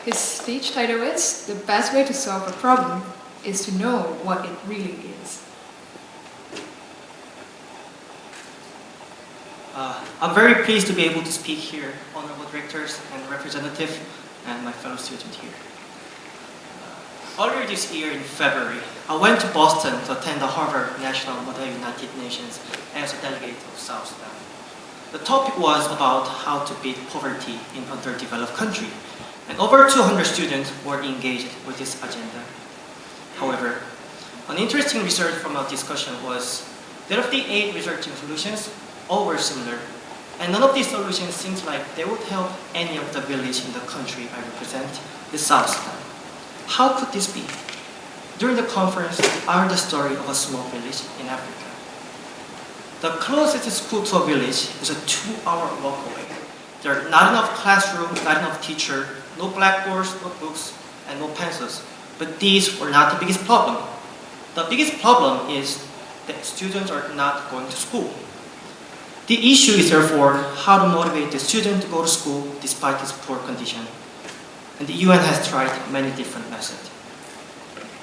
His speech title is "The Best Way to Solve a Problem is to Know What It Really Is." I'm very pleased to be able to speak here, honorable directors and representative, and my fellow students here. Earlier this year in February, I went to Boston to attend the Harvard National Model United Nations as a delegate of South Sudan. The topic was about how to beat poverty in underdeveloped country, and over 200 students were engaged with this agenda. However, an interesting research from our discussion was that of the 8 researching solutions, all were similar, and none of these solutions seems like they would help any of the village in the country I represent, the South Sudan. How could this be? During the conference, I heard the story of a small village in Africa. The closest school to a village is a 2-hour walk away. There are not enough classrooms, not enough teachers, no blackboards, no books, and no pencils. But these were not the biggest problem. The biggest problem is that students are not going to school. The issue is therefore how to motivate the student to go to school despite his poor condition. And the UN has tried many different methods.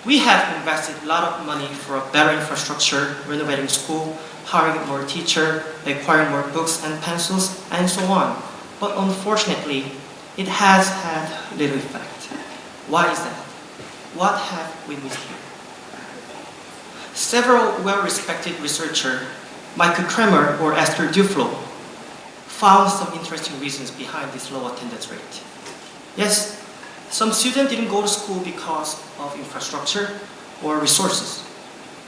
We have invested a lot of money for a better infrastructure, renovating school, hiring more teachers, acquiring more books and pencils, and so on. But unfortunately, it has had little effect. Why is that? What have we missed here? Several well-respected researchers, Michael Kramer or Esther Duflo, found some interesting reasons behind this low attendance rate. Yes, some students didn't go to school because of infrastructure or resources.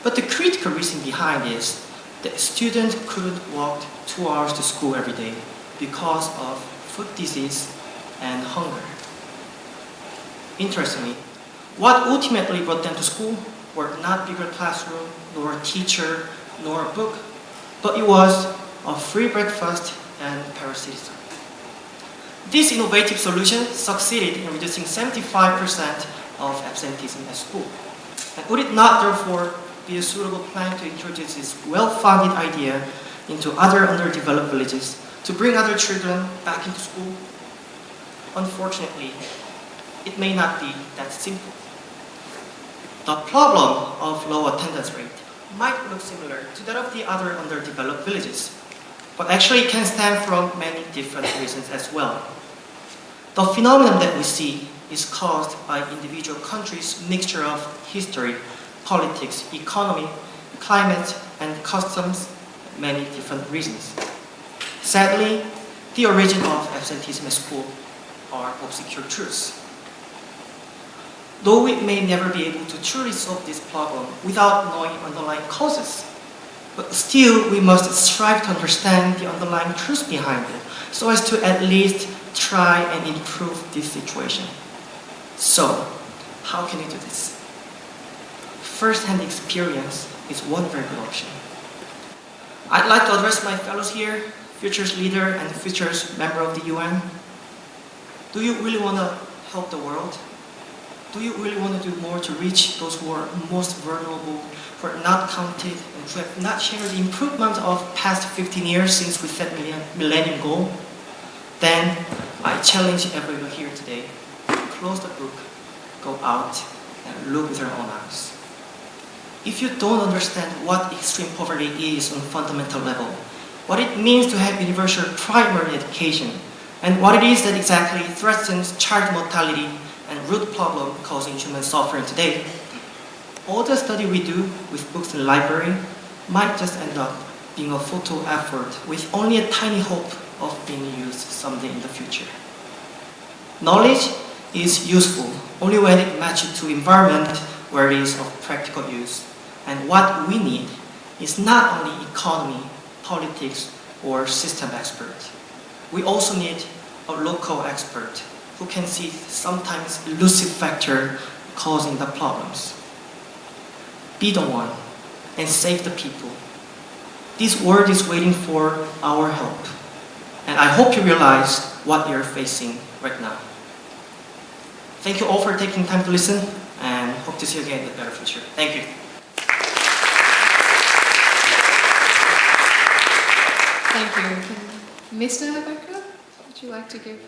But the critical reason behind is that students couldn't walk 2 hours to school every day because of food disease and hunger. Interestingly, what ultimately brought them to school were not bigger classroom, nor a teacher, nor a book, but it was a free breakfast and parasitism. This innovative solution succeeded in reducing 75% of absenteeism at school. And would it not, therefore, be a suitable plan to introduce this well-founded idea into other underdeveloped villages to bring other children back into school? Unfortunately, it may not be that simple. The problem of low attendance rate might look similar to that of the other underdeveloped villages, but actually it can stem from many different reasons as well. The phenomenon that we see is caused by individual countries' mixture of history, politics, economy, climate, and customs, many different reasons. Sadly, the origin of absenteeism at school are obscure truths. Though we may never be able to truly solve this problem without knowing underlying causes, but still we must strive to understand the underlying truth behind it so as to at least try and improve this situation. So, how can we do this? First-hand experience is one very good option. I'd like to address my fellows here, futures leader and futures member of the UN. Do you really want to help the world? Do you really want to do more to reach those who are most vulnerable, who are not counted, and who have not shared the improvement of past 15 years since we set millennium goal? Then I challenge everyone here today to close the book, go out, and look with your own eyes. If you don't understand what extreme poverty is on a fundamental level, what it means to have universal primary education, and what it is that exactly threatens child mortality and root problem causing human suffering today, all the study we do with books in the library might just end up being a photo effort with only a tiny hope of being used someday in the future. Knowledge is useful only when it matches to environment where it is of practical use. And what we need is not only economy, politics, or system expert. We also need a local expert who can see sometimes elusive factor causing the problems. Be the one and save the people. This world is waiting for our help. And I hope you realize what you're facing right now. Thank you all for taking time to listen, and hope to see you again in a better future. Thank you. Thank you. Mr. Becker, would you like to give